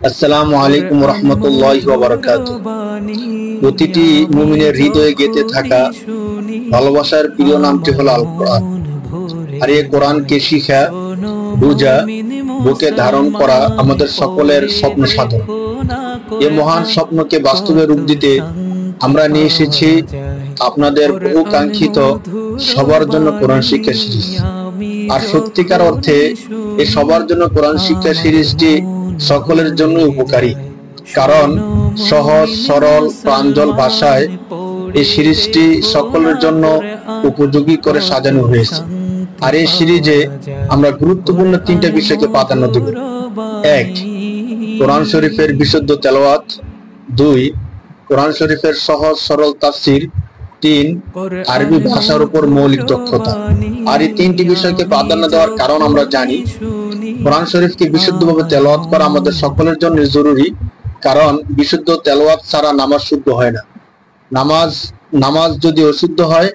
আসসালামু আলাইকুম রহমতুল্লাহি ওয়া বারাকাতুহু। প্রতিটি মুমিনের হৃদয়ে গেঁথে থাকা ভালোবাসার প্রিয় নামটি হলো আল কোরআন। আর এই কোরআনকে শিখা, বুঝা, বুকে ধারণ করা আমাদের সকলের স্বপ্ন সাধন। এই মহান স্বপ্নকে বাস্তবে রূপ দিতে আমরা নিয়ে এসেছি আপনাদের বহু কাঙ্ক্ষিত সবার জন্য কোরআন শিক্ষা সিরিজ। আর সত্যিকার অর্থে এই সবার জন্য কোরআন শিক্ষা সিরিজটি সকলের জন্য উপকারী, কারণ সহজ সরল প্রাঞ্জল ভাষায় এই সিরিজটি সকলের জন্য উপযোগী করে সাজানো হয়েছে। আর এই সিরিজে আমরা গুরুত্বপূর্ণ তিনটা বিষয়কে প্রাধান্য দেব। 1. কোরআন শরীফের বিশুদ্ধ তেলাওয়াত। 2. কোরআন শরীফের সহজ সরল তাফসীর। 3. আরবি ভাষার উপর মৌলিক দক্ষতা। আর এই তিনটি বিষয়কে প্রাধান্য দেওয়ার কারণ আমরা জানি কোরআন শরীফকে বিশুদ্ধভাবে তেলাওয়াত করা আমাদের সকলের জন্য জরুরি, কারণ বিশুদ্ধ তেলাওয়াত ছাড়া নামাজ শুদ্ধ হয় না। নামাজ যদি অশুদ্ধ হয়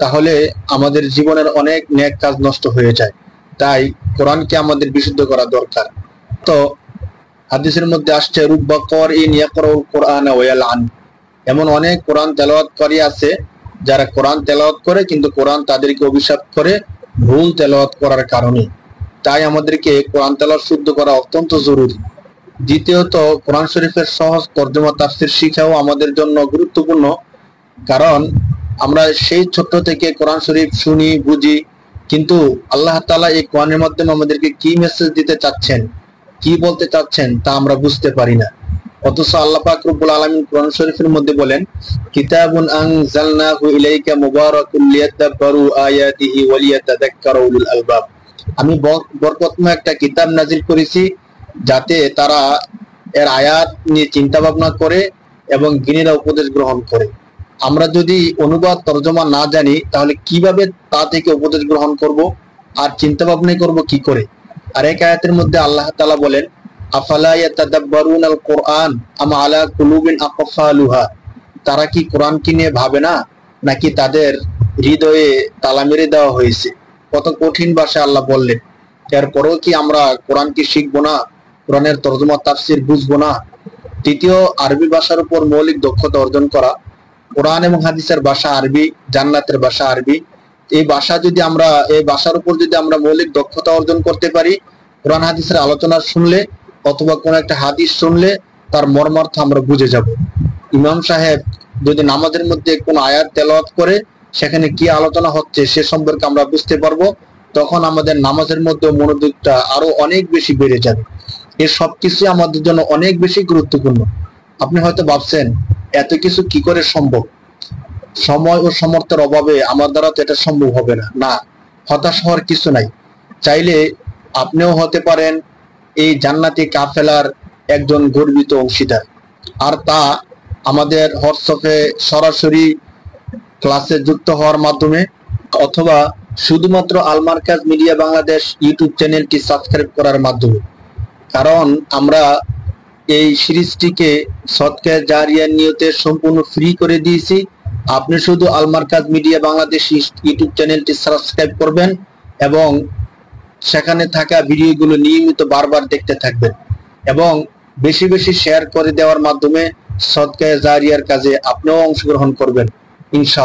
তাহলে আমাদের জীবনের অনেক নেক কাজ নষ্ট হয়ে যায়। তাই কোরআনকে আমাদের বিশুদ্ধ করা দরকার। তো হাদিসের মধ্যে আসছে রুব্বা ক্বারিইন ইয়াকরাউল কোরআন ওয়া ইয়ালআন, এমন অনেক কোরআন তেলাওয়াতকারী আছে যারা কোরআন তেলাওয়াত করে কিন্তু কোরআন তাদেরকে অভিশাপ করে ভুল তেলাওয়াত করার কারণে। তাই আমাদেরকে কোরআন তেলাওয়াত শুদ্ধ করা অত্যন্ত জরুরি। দ্বিতীয়ত, কোরআন শরীফের সহজ তরজমা তাফসীর শিখাও আমাদের জন্য গুরুত্বপূর্ণ, কারণ আমরা সেই ছোট থেকে কোরআন শরীফ শুনি, বুঝি, কিন্তু আল্লাহ তাআলা এই কোরআনের মাধ্যমে আমাদেরকে কি মেসেজ দিতে চাচ্ছেন, কি বলতে চাচ্ছেন তা আমরা বুঝতে পারি না। অথচ আল্লাহ পাক রব্বুল আলামিন কোরআন শরীফের মধ্যে বলেন, কিতাবুন আনজালনাহু ইলাইকা মুবারাকুন লিয়াদাব্বারু আয়াতিহি ওয়া লিয়াতাযাক্কারা উলুল আলবাব। আমি বরকতময় একটা কিতাব নাজিল করেছি যাতে তারা এর আয়াত নিয়ে চিন্তা ভাবনা করে এবং জ্ঞানীরা উপদেশ গ্রহণ করে। আমরা যদি অনুবাদ তরজমা না জানি তাহলে কিভাবে তা থেকে উপদেশ গ্রহণ করব আর চিন্তা ভাবনা করব কি করে? আর এক আয়াতের মধ্যে আল্লাহ তাআলা বলেন, আফালা ইয়াতাদাব্বারুনাল কোরআন আম আলা কুলুবিন আকফালুহা। তারা কি কোরআনকে নিয়ে ভাবে না, নাকি তাদের হৃদয়ে তালা মেরে দেওয়া হয়েছে? কত কঠিন ভাষায় আল্লাহ বললেন। এরপরেও কি আমরা কোরআনকে শিখবো না, কোরআনের তরজমা তাফসীর বুঝবো না? তৃতীয়, আরবি ভাষার উপর মৌলিক দক্ষতা অর্জন করা। কোরআন এবং হাদিসের ভাষা আরবি, জান্নাতের ভাষা আরবি। এই ভাষার উপর যদি আমরা মৌলিক দক্ষতা অর্জন করতে পারি, কোরআন হাদিসের আলোচনা শুনলে অথবা কোন একটা হাদিস শুনলে তার মর্মার্থ আমরা বুঝে যাব। ইমাম সাহেব যদি নামাজের মধ্যে কোন আয়াত তেলাওয়াত করে সেখানে কি আলোচনা হচ্ছে সে সম্পর্কে আমরা বুঝতে পারবো, তখন আমাদের নামাজের মধ্যে মনোযোগটা আরো অনেক বেশি বেড়ে যাবে। এই সবকিছু আমাদের জন্য অনেক বেশি গুরুত্বপূর্ণ। আপনি হয়তো ভাবছেন এত কিছু কি করে সম্ভব, সময় ও সামর্থ্যের অভাবে আমার দ্বারা তো এটা সম্ভব হবে না। না, হতাশ হওয়ার কিছু নাই। চাইলে আপনিও হতে পারেন এই জান্নাতি কাফেলার একজন গর্বিত অংশীদার। আর তা আমাদের হোয়াটসঅ্যাপে সরাসরি ক্লাসে যুক্ত হওয়ার মাধ্যমে, অথবা শুধুমাত্র আল মারকাজ মিডিয়া বাংলাদেশ ইউটিউব চ্যানেলটি সাবস্ক্রাইব করার মাধ্যমে। কারণ আমরা এই সিরিজটিকে সদকা জারিয়ার নিয়তে সম্পূর্ণ ফ্রি করে দিয়েছি। আপনি শুধু আল মারকাজ মিডিয়া বাংলাদেশ ইউটিউব চ্যানেলটি সাবস্ক্রাইব করবেন এবং সেখানে থাকা ভিডিওগুলো নিয়মিত বারবার দেখতে থাকবেন এবং বেশি বেশি শেয়ার করে দেওয়ার মাধ্যমে সদকা জারিয়ার কাজে আপনিও অংশগ্রহণ করবেন ইনশাআল্লাহ।